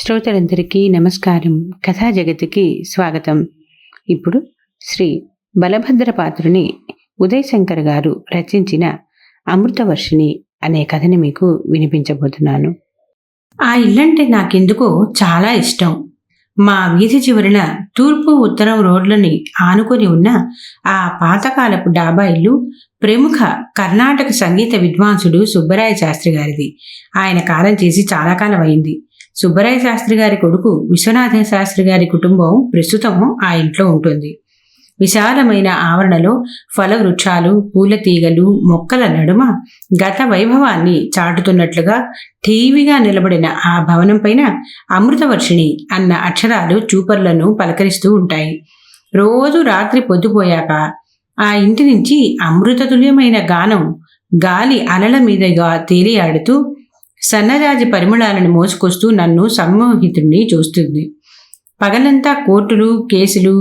శ్రోతలందరికీ నమస్కారం. కథా జగతికి స్వాగతం. ఇప్పుడు శ్రీ బలభద్రపాత్రుని ఉదయశంకర్ గారు రచించిన అమృతవర్షిణి అనే కథని మీకు వినిపించబోతున్నాను. ఆ ఇల్లంటే నాకెందుకో చాలా ఇష్టం. మా వీధి చివరన తూర్పు ఉత్తరం రోడ్లని ఆనుకొని ఉన్న ఆ పాతకాలపు డాబా ఇల్లు ప్రముఖ కర్ణాటక సంగీత విద్వాంసుడు సుబ్బరాయ శాస్త్రి గారిది. ఆయన కాలం చేసి చాలా కాలం అయింది. సుబ్బరాయ శాస్త్రి గారి కొడుకు విశ్వనాథ శాస్త్రి గారి కుటుంబం ప్రస్తుతం ఆ ఇంట్లో ఉంటుంది. విశాలమైన ఆవరణలో ఫలవృక్షాలు, పూల తీగలు, మొక్కల నడుమ గత వైభవాన్ని చాటుతున్నట్లుగా ఠీవిగా నిలబడిన ఆ భవనం పైన అమృతవర్షిణి అన్న అక్షరాలు చూపర్లను పలకరిస్తూ ఉంటాయి. రోజు రాత్రి పొద్దుపోయాక ఆ ఇంటి నుంచి అమృతతుల్యమైన గానం గాలి అలల మీదగా తేలియాడుతూ సన్నజాజి పరిమళాలను మోసుకొస్తూ నన్ను సమ్మోహితుణ్ణి చూస్తుంది. పగలంతా కోర్టులు, కేసులు,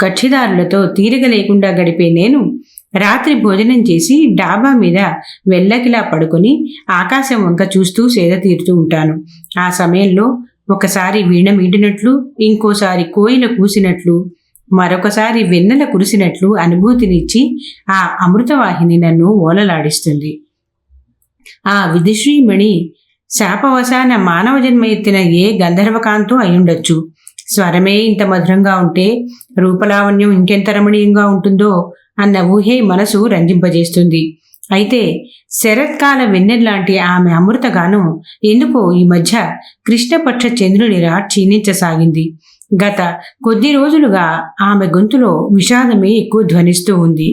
కక్షిదారులతో తీరిక లేకుండా గడిపే నేను రాత్రి భోజనం చేసి డాబా మీద వెల్లకిలా పడుకొని ఆకాశం వంక చూస్తూ సేద తీరుతూ ఉంటాను. ఆ సమయంలో ఒకసారి వీణ మీటినట్లు, ఇంకోసారి కోయిల కూసినట్లు, మరొకసారి వెన్నెల కురిసినట్లు అనుభూతినిచ్చి ఆ అమృతవాహిని నన్ను ఓలలాడిస్తుంది. ఆ విదుశ్రీమణి శాపవశాన మానవ జన్మ ఎత్తిన ఏ గంధర్వకాంతో అయ్యుండొచ్చు. స్వరమే ఇంత మధురంగా ఉంటే రూపలావణ్యం ఇంకెంత రమణీయంగా ఉంటుందో అన్న ఊహే మనసు రంజింపజేస్తుంది. అయితే శరత్కాల వెన్నెల్లాంటి ఆమె అమృతగానం ఎందుకో ఈ మధ్య కృష్ణపక్ష చంద్రునిలా క్షీణించసాగింది. గత కొద్ది రోజులుగా ఆమె గొంతులో విషాదమే ఎక్కువ ధ్వనిస్తూ ఉంది.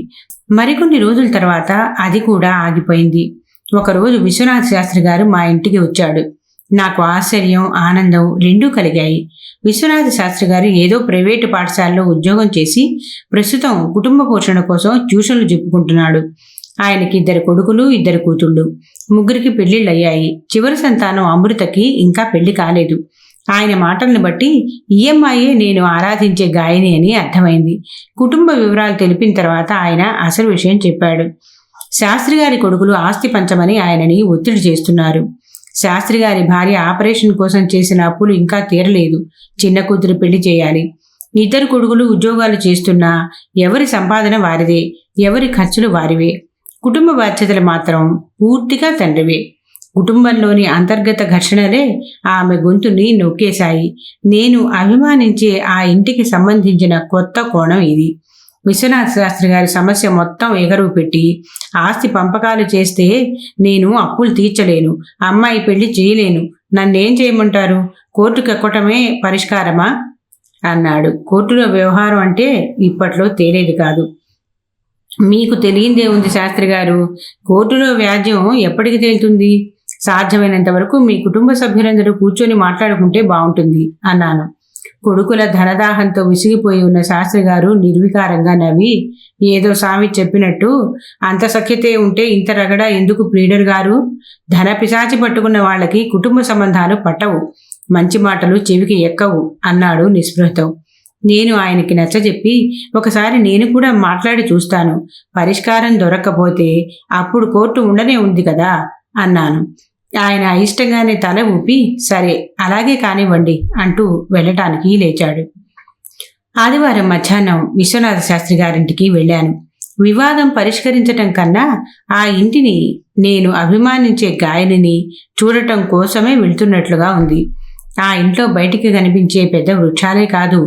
మరికొన్ని రోజుల తర్వాత అది కూడా ఆగిపోయింది. ఒకరోజు విశ్వనాథ శాస్త్రి గారు మా ఇంటికి వచ్చాడు. నాకు ఆశ్చర్యం, ఆనందం రెండూ కలిగాయి. విశ్వనాథ శాస్త్రి గారు ఏదో ప్రైవేటు పాఠశాలలో ఉద్యోగం చేసి ప్రస్తుతం కుటుంబ పోషణ కోసం ట్యూషన్లు చెప్పుకుంటున్నాడు. ఆయనకి 2 కొడుకులు, 2 కూతుళ్ళు. ముగ్గురికి పెళ్లిళ్ళయ్యాయి. చివరి సంతానం అమృతకి ఇంకా పెళ్లి కాలేదు. ఆయన మాటలను బట్టి ఈ అమ్మాయే నేను ఆరాధించే గాయని అని అర్థమైంది. కుటుంబ వివరాలు తెలిపిన తర్వాత ఆయన అసలు విషయం చెప్పాడు. శాస్త్రి గారి కొడుకులు ఆస్తి పంచమని ఆయనని ఒత్తిడి చేస్తున్నారు. శాస్త్రి గారి భార్య ఆపరేషన్ కోసం చేసిన అప్పులు ఇంకా తీరలేదు. చిన్న కూతురు పెళ్లి చేయాలి. 2 కొడుకులు ఉద్యోగాలు చేస్తున్నా ఎవరి సంపాదన వారిదే, ఎవరి ఖర్చులు వారివే. కుటుంబ బాధ్యతలు మాత్రం పూర్తిగా తండ్రివే. కుటుంబంలోని అంతర్గత ఘర్షణలే ఆమె గొంతుని నొక్కేశాయి. నేను అభిమానించే ఆ ఇంటికి సంబంధించిన కొత్త కోణం ఇది. విశ్వనాథ శాస్త్రి గారి సమస్య మొత్తం ఎగరువు పెట్టి ఆస్తి పంపకాలు చేస్తే నేను అప్పులు తీర్చలేను, అమ్మాయి పెళ్లి చేయలేను, నన్నేం చేయమంటారు? కోర్టుకు ఎక్కటమే పరిష్కారమా అన్నాడు. కోర్టులో వ్యవహారం అంటే ఇప్పట్లో తేలేది కాదు. మీకు తెలియందే ఉంది శాస్త్రి గారు. కోర్టులో వ్యాజ్యం ఎప్పటికి తేలుతుంది? సాధ్యమైనంత వరకు మీ కుటుంబ సభ్యులందరూ కూర్చొని మాట్లాడుకుంటే బాగుంటుంది అన్నాను. కొడుకుల ధనదాహంతో విసిగిపోయి ఉన్న శాస్త్రి గారు నిర్వికారంగా నవ్వి, ఏదో సామి చెప్పినట్టు, అంత సఖ్యతే ఉంటే ఇంత రగడ ఎందుకు ప్లీడర్ గారు? ధన పిశాచి పట్టుకున్న వాళ్ళకి కుటుంబ సంబంధాలు పట్టవు, మంచి మాటలు చెవికి ఎక్కవు అన్నాడు నిస్పృహతో. నేను ఆయనకి నచ్చజెప్పి, ఒకసారి నేను కూడా మాట్లాడి చూస్తాను, పరిష్కారం దొరక్కపోతే అప్పుడు కోర్టు ఉండనే ఉంది కదా అన్నాను. ఆయన అయిష్టంగానే తల ఊపి, సరే అలాగే కానివ్వండి అంటూ వెళ్ళటానికి లేచాడు. ఆదివారం మధ్యాహ్నం విశ్వనాథ శాస్త్రి గారింటికి వెళ్ళాను. వివాదం పరిష్కరించటం కన్నా ఆ ఇంటిని నేను అభిమానించే గాయనిని చూడటం కోసమే వెళ్తున్నట్లుగా ఉంది. ఆ ఇంట్లో బయటికి కనిపించే పెద్ద వృక్షాలే కాదు,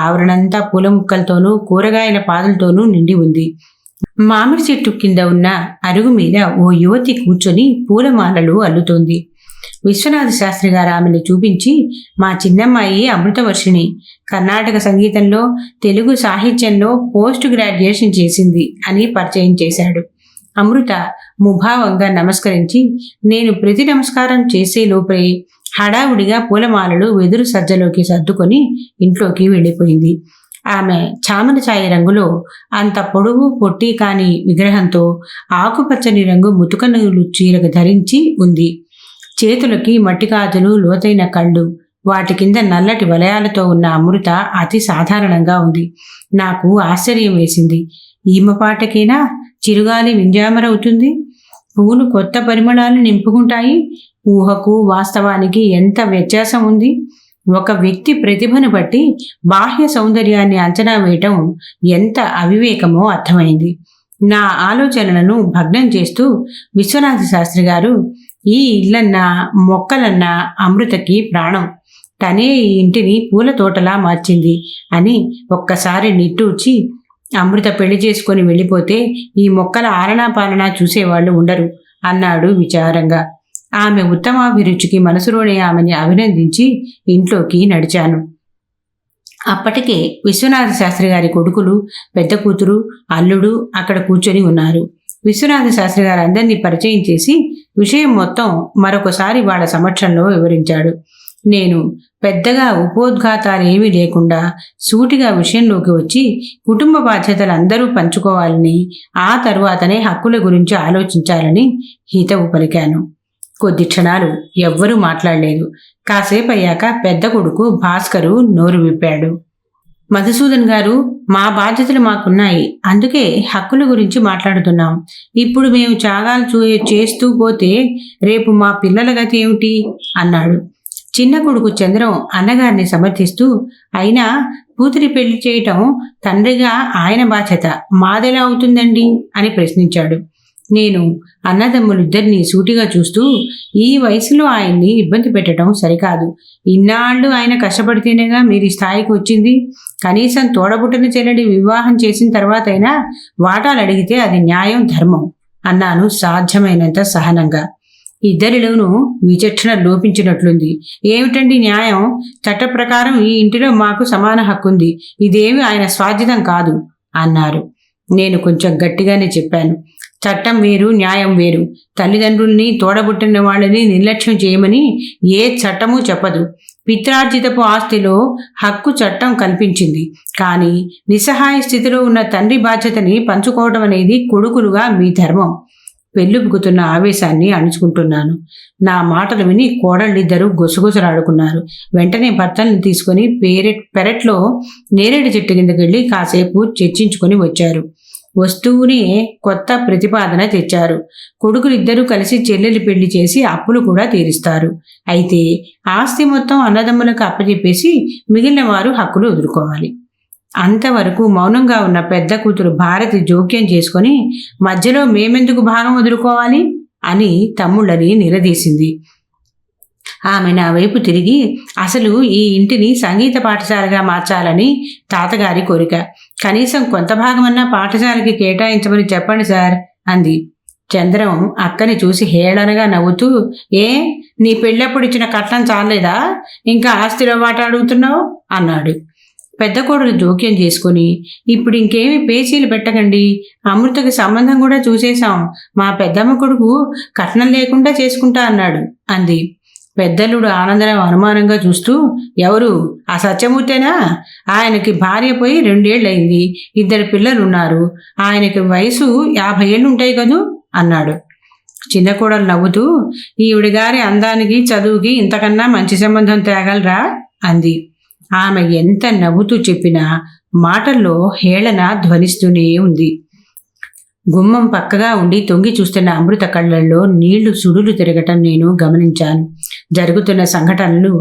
ఆవరణంతా పూల ముక్కలతోనూ కూరగాయల పాదులతోనూ నిండి ఉంది. మామిడి చెట్టు కింద ఉన్న అరుగు మీద ఓ యువతి కూర్చొని పూలమాలలు అల్లుతోంది. విశ్వనాథ శాస్త్రి గారు ఆమెను చూపించి, మా చిన్నమ్మాయి అమృతవర్షిణి, కర్ణాటక సంగీతంలో, తెలుగు సాహిత్యంలో పోస్ట్ గ్రాడ్యుయేషన్ చేసింది అని పరిచయం చేశాడు. అమృత ముభావంగా నమస్కరించి, నేను ప్రతి నమస్కారం చేసే లోపే హడావుడిగా పూలమాలలు వెదురు సజ్జలోకి సర్దుకొని ఇంట్లోకి వెళ్ళిపోయింది. ఆమె చామన ఛాయ రంగులో అంత పొడవు పొట్టి కాని విగ్రహంతో ఆకుపచ్చని రంగు ముతుకనూలు చీరకు ధరించి ఉంది. చేతులకి మట్టి గాజులు, లోతైన కళ్ళు, వాటి కింద నల్లటి వలయాలతో ఉన్న అమృత అతి సాధారణంగా ఉంది. నాకు ఆశ్చర్యం వేసింది. ఈమె పాటకేనా చిరుగాలి వింజామరవుతుంది? పూలు కొత్త పరిమళాలు నింపుకుంటాయి. ఊహకు వాస్తవానికి ఎంత వ్యత్యాసం ఉంది! ఒక వ్యక్తి ప్రతిభను బట్టి బాహ్య సౌందర్యాన్ని అంచనా వేయటం ఎంత అవివేకమో అర్థమైంది. నా ఆలోచనలను భగ్నం చేస్తూ విశ్వనాథ శాస్త్రి గారు, ఈ ఇల్లన్నా మొక్కలన్నా అమృతకి ప్రాణం. తనే ఈ ఇంటిని పూల తోటలా మార్చింది అని ఒక్కసారి నిట్టూర్చి, అమృత పెళ్లి చేసుకొని వెళ్ళిపోతే ఈ మొక్కల ఆలనా పాలనా చూసేవాళ్లు ఉండరు అన్నాడు విచారంగా. ఆమె ఉత్తమాభిరుచికి మనసులోనే ఆమెని అభినందించి ఇంట్లోకి నడిచాను. అప్పటికే విశ్వనాథ శాస్త్రి గారి కొడుకులు, పెద్ద కూతురు, అల్లుడు అక్కడ కూర్చొని ఉన్నారు. విశ్వనాథ శాస్త్రి గారు అందరినీ పరిచయం చేసి విషయం మొత్తం మరొకసారి వాళ్ళ సమక్షంలో వివరించాడు. నేను పెద్దగా ఉపోద్ఘాతాలేమీ లేకుండా సూటిగా విషయంలోకి వచ్చి కుటుంబ బాధ్యతలు అందరూ పంచుకోవాలని, ఆ తరువాతనే హక్కుల గురించి ఆలోచించాలని హితవు పలికాను. కొద్ది క్షణాలు ఎవ్వరూ మాట్లాడలేదు. కాసేపు అయ్యాక పెద్ద కొడుకు భాస్కరు నోరు విప్పాడు. మధుసూదన్ గారు, మా బాధ్యతలు మాకున్నాయి, అందుకే హక్కుల గురించి మాట్లాడుతున్నాం. ఇప్పుడు మేము త్యాగాలు చేస్తూ పోతే రేపు మా పిల్లల గతి ఏమిటి అన్నాడు. చిన్న కొడుకు చంద్రం అన్నగారిని సమర్థిస్తూ, అయినా కూతురి పెళ్లి చేయటం తండ్రిగా ఆయన బాధ్యత, మాదెలా అవుతుందండి అని ప్రశ్నించాడు. నేను అన్నదమ్ములిద్దరినీ సూటిగా చూస్తూ, ఈ వయసులో ఆయన్ని ఇబ్బంది పెట్టడం సరికాదు. ఇన్నాళ్ళు ఆయన కష్టపడితేనేగా మీరు ఈ స్థాయికి వచ్చింది. కనీసం తోడబుట్టిన చెల్లెడి వివాహం చేసిన తర్వాతైనా వాటాలు అడిగితే అది న్యాయం, ధర్మం అన్నాను సాధ్యమైనంత సహనంగా. ఇద్దరిలోనూ విచక్షణ లోపించినట్లుంది. ఏమిటండి న్యాయం? చట్ట ప్రకారం ఈ ఇంటిలో మాకు సమాన హక్కుంది. ఇదేమి ఆయన స్వాధ్యతం కాదు అన్నారు. నేను కొంచెం గట్టిగానే చెప్పాను. చట్టం వేరు, న్యాయం వేరు. తల్లిదండ్రుల్ని, తోడబుట్టిన వాళ్ళని నిర్లక్ష్యం చేయమని ఏ చట్టమూ చెప్పదు. పిత్రార్జితపు ఆస్తిలో హక్కు చట్టం కల్పించింది. కానీ నిస్సహాయ స్థితిలో ఉన్న తండ్రి బాధ్యతని పంచుకోవడం అనేది కొడుకులుగా మీ ధర్మం. పెళ్ళుబుకుతున్న ఆవేశాన్ని అణుచుకుంటున్నాను. నా మాటలు విని కోడళ్ళిద్దరూ గుసగుసలాడుకున్నారు. వెంటనే భర్తల్ని తీసుకుని పెరట్లో నేరేడు చెట్టు కిందకెళ్ళి కాసేపు చర్చించుకొని వచ్చారు. వస్తూనే కొత్త ప్రతిపాదన తెచ్చారు. కొడుకులిద్దరూ కలిసి చెల్లెలి పెళ్లి చేసి అప్పులు కూడా తీరుస్తారు. అయితే ఆస్తి మొత్తం అన్నదమ్ములకు అప్పచెప్పేసి మిగిలిన వారు హక్కులు వదులుకోవాలి. అంతవరకు మౌనంగా ఉన్న పెద్ద కూతురు భారతి జోక్యం చేసుకొని, మధ్యలో మేమెందుకు భాగం వదులుకోవాలి అని తమ్ముళ్ళని నిలదీసింది. ఆమె నా వైపు తిరిగి, అసలు ఈ ఇంటిని సంగీత పాఠశాలగా మార్చాలని తాతగారి కోరిక. కనీసం కొంత భాగమన్నా పాఠశాలకి కేటాయించమని చెప్పండి సార్ అంది. చంద్రం అక్కని చూసి హేళనగా నవ్వుతూ, ఏ నీ పెళ్ళప్పుడు ఇచ్చిన కట్నం చాలేదా? ఇంకా ఆస్తిలో వాట అడుగుతున్నావు అన్నాడు. పెద్ద కోడలు జోక్యం చేసుకుని, ఇప్పుడు ఇంకేమి పేచీలు పెట్టకండి, అమృతకి సంబంధం కూడా చూసేశాం. మా పెద్దమ్మ కొడుకు కట్నం లేకుండా చేసుకుంటా అన్నాడు అంది. పెద్దలుడు ఆనందరావు అనుమానంగా చూస్తూ, ఎవరు? ఆ సత్యమూర్తేనా? ఆయనకి భార్య పోయి 2 ఏళ్ళయింది, 2 పిల్లలున్నారు. ఆయనకి వయసు 50 ఏళ్ళు ఉంటాయి కదూ అన్నాడు. చిన్న కోడలు నవ్వుతూ, ఈవిడిగారి అందానికి చదువుకి ఇంతకన్నా మంచి సంబంధం తేగలరా అంది. ఆమె ఎంత నవ్వుతూ చెప్పినా మాటల్లో హేళన ధ్వనిస్తూనే ఉంది. గుమ్మం పక్కగా ఉండి తొంగి చూస్తున్న అమృత కళ్ళల్లో నీళ్లు సుడులు తిరగటం నేను గమనించాను. జరుగుతున్న సంఘటనలు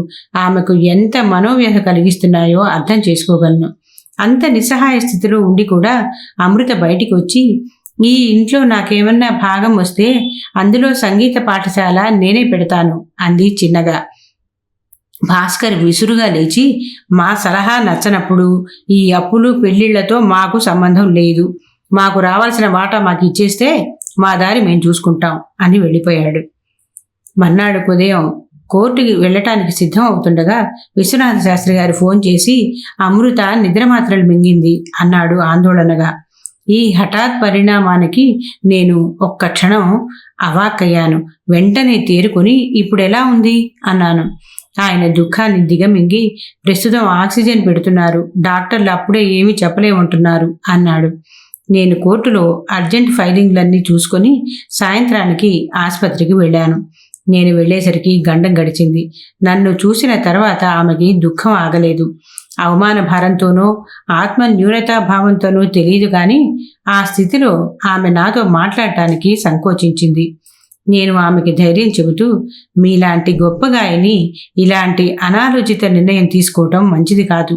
ఆమెకు ఎంత మనోవ్యధ కలిగిస్తున్నాయో అర్థం చేసుకోగలను. అంత నిస్సహాయ స్థితిలో ఉండి కూడా అమృత బయటికి వచ్చి, ఈ ఇంట్లో నాకేమన్నా భాగం వస్తే అందులో సంగీత పాఠశాల నేనే పెడతాను అంది చిన్నగా. భాస్కర్ విసురుగా లేచి, మా సలహా నచ్చనప్పుడు ఈ అప్పులు పెళ్లిళ్లతో మాకు సంబంధం లేదు. మాకు రావాల్సిన వాటా మాకు ఇచ్చేస్తే మా దారి మేము చూసుకుంటాం అని వెళ్ళిపోయాడు. మర్నాడు ఉదయం కోర్టుకి వెళ్ళటానికి సిద్ధం అవుతుండగా విశ్వనాథ శాస్త్రి గారు ఫోన్ చేసి, అమృత నిద్రమాత్రలు మింగింది అన్నాడు ఆందోళనగా. ఈ హఠాత్ పరిణామానికి నేను ఒక్క క్షణం అవాక్కయ్యాను. వెంటనే తేరుకొని, ఇప్పుడు ఎలా ఉంది అన్నాను. ఆయన దుఃఖాన్ని దిగమింగి, ప్రస్తుతం ఆక్సిజన్ పెడుతున్నారు, డాక్టర్లు అప్పుడే ఏమీ చెప్పలేమంటున్నారు అన్నాడు. నేను కోర్టులో అర్జెంట్ ఫైలింగ్లన్నీ చూసుకొని సాయంత్రానికి ఆసుపత్రికి వెళ్ళాను. నేను వెళ్ళేసరికి గండం గడిచింది. నన్ను చూసిన తర్వాత ఆమెకి దుఃఖం ఆగలేదు. అవమాన భారంతోనో ఆత్మ న్యూనతాభావంతోనో తెలియదు కానీ ఆ స్థితిలో ఆమె నాతో మాట్లాడటానికి సంకోచించింది. నేను ఆమెకి ధైర్యం చెబుతూ, మీలాంటి గొప్ప గాయని ఇలాంటి అనాలోచిత నిర్ణయం తీసుకోవటం మంచిది కాదు.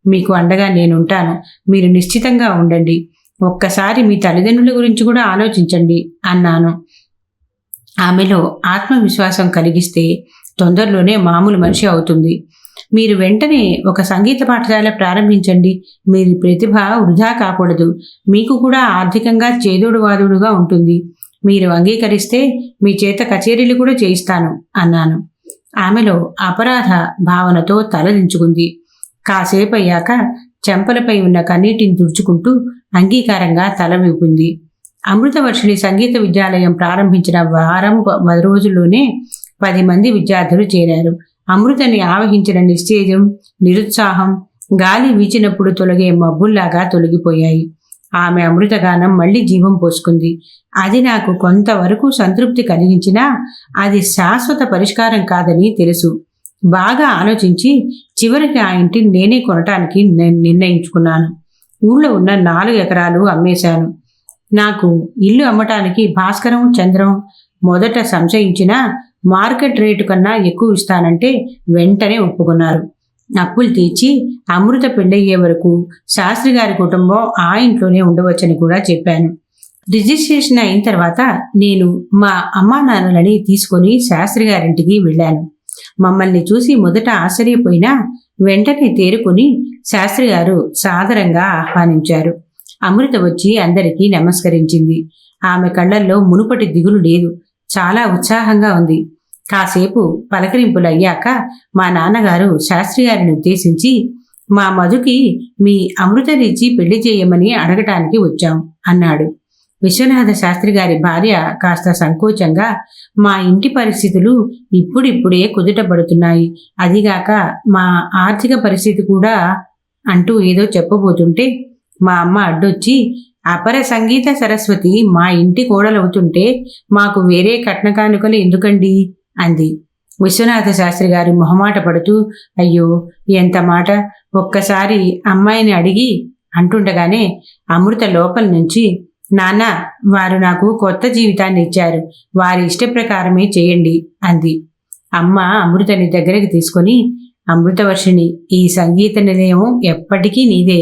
మీకు అండగా నేనుంటాను. మీరు నిశ్చితంగా ఉండండి. ఒక్కసారి మీ తల్లిదండ్రుల గురించి కూడా ఆలోచించండి అన్నాను. ఆమెలో ఆత్మవిశ్వాసం కలిగిస్తే తొందరలోనే మామూలు మనిషి అవుతుంది. మీరు వెంటనే ఒక సంగీత పాఠశాల ప్రారంభించండి. మీ ప్రతిభ వృధా కాకూడదు. మీకు కూడా ఆర్థికంగా చేదోడువాదుడుగా ఉంటుంది. మీరు అంగీకరిస్తే మీ చేత కచేరీలు కూడా చేయిస్తాను అన్నాను. ఆమెలో అపరాధ భావనతో తలదించుకుంది. కాసేపు అయ్యాక చెంపలపై ఉన్న కన్నీటిని తుడుచుకుంటూ అంగీకారంగా తల విప్పింది. అమృతవర్షిణి సంగీత విద్యాలయం ప్రారంభించిన వారం 10 రోజుల్లోనే 10 మంది విద్యార్థులు చేరారు. అమృతని ఆవహించిన నిశ్చేజం, నిరుత్సాహం గాలి వీచినప్పుడు తొలగే మబ్బుల్లాగా తొలగిపోయాయి. ఆమె అమృతగానం మళ్లీ జీవం పోసుకుంది. అది నాకు కొంతవరకు సంతృప్తి కలిగించినా అది శాశ్వత పరిష్కారం కాదని తెలుసు. బాగా ఆలోచించి చివరికి ఆ ఇంటిని నేనే కొనటానికి నిర్ణయించుకున్నాను. ఊళ్ళో ఉన్న 4 ఎకరాలు అమ్మేశాను. నాకు ఇల్లు అమ్మటానికి భాస్కరం, చంద్రం మొదట సంశయించినా మార్కెట్ రేటు కన్నా ఎక్కువ ఇస్తానంటే వెంటనే ఒప్పుకున్నారు. అప్పులు తీర్చి అమృత పెళ్ళయ్యే వరకు శాస్త్రి గారి కుటుంబం ఆ ఇంట్లోనే ఉండవచ్చని కూడా చెప్పాను. రిజిస్ట్రేషన్ అయిన తర్వాత నేను మా అమ్మా నాన్నలని తీసుకొని శాస్త్రి గారింటికి వెళ్ళాను. మమ్మల్ని చూసి మొదట ఆశ్చర్యపోయినా వెంటనే తేరుకొని శాస్త్రి గారు సాదరంగా ఆహ్వానించారు. అమృత వచ్చి అందరికీ నమస్కరించింది. ఆమె కళ్ళల్లో మునుపటి దిగులు లేదు. చాలా ఉత్సాహంగా ఉంది. కాసేపు పలకరింపులు అయ్యాక మా నాన్నగారు శాస్త్రి గారిని ఉద్దేశించి, మా మధుకి మీ అమృతనిచ్చి పెళ్లి చేయమని అడగటానికి వచ్చాం అన్నాడు. విశ్వనాథ శాస్త్రి గారి భార్య కాస్త సంకోచంగా, మా ఇంటి పరిస్థితులు ఇప్పుడిప్పుడే కుదుటపడుతున్నాయి, అదిగాక మా ఆర్థిక పరిస్థితి కూడా అంటూ ఏదో చెప్పబోతుంటే మా అమ్మ అడ్డొచ్చి, అపర సంగీత సరస్వతి మా ఇంటి కోడలవుతుంటే మాకు వేరే కట్న కానుకలు ఎందుకండి అంది. విశ్వనాథ శాస్త్రి గారు మొహమాట పడుతూ, అయ్యో ఎంత మాట, ఒక్కసారి అమ్మాయిని అడిగి అంటుండగానే అమృత లోపల నుంచి, నాన్న, వారు నాకు కొత్త జీవితాన్ని ఇచ్చారు, వారి ఇష్ట ప్రకారమే చేయండి అంది. అమ్మ అమృతని దగ్గరికి తీసుకొని, అమృతవర్షిణి, ఈ సంగీత నిలయం ఎప్పటికీ నీదే,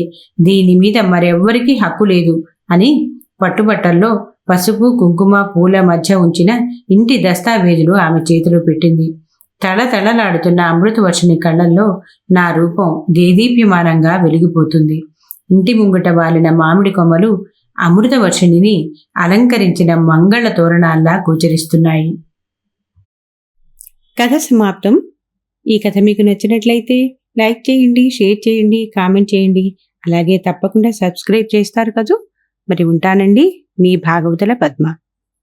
దీని మీద మరెవ్వరికీ హక్కు లేదు అని పట్టుబట్టల్లో పసుపు, కుంకుమ, పూల మధ్య ఉంచిన ఇంటి దస్తావేజులు ఆమె చేతిలో పెట్టింది. తళతళలాడుతున్న అమృతవర్షిణి కళ్ళల్లో నా రూపం దేదీప్యమానంగా వెలిగిపోతుంది. ఇంటి ముంగట వాలిన మామిడి కొమ్మలు అమృతవర్షిణిని అలంకరించిన మంగళ తోరణాల్లా గోచరిస్తున్నాయి. కథ సమాప్తం. ఈ కథ మీకు నచ్చినట్లయితే లైక్ చేయండి, షేర్ చేయండి, కామెంట్ చేయండి. అలాగే తప్పకుండా సబ్స్క్రైబ్ చేస్తారు కదూ. మరి ఉంటానండి, మీ భాగవతుల పద్మ.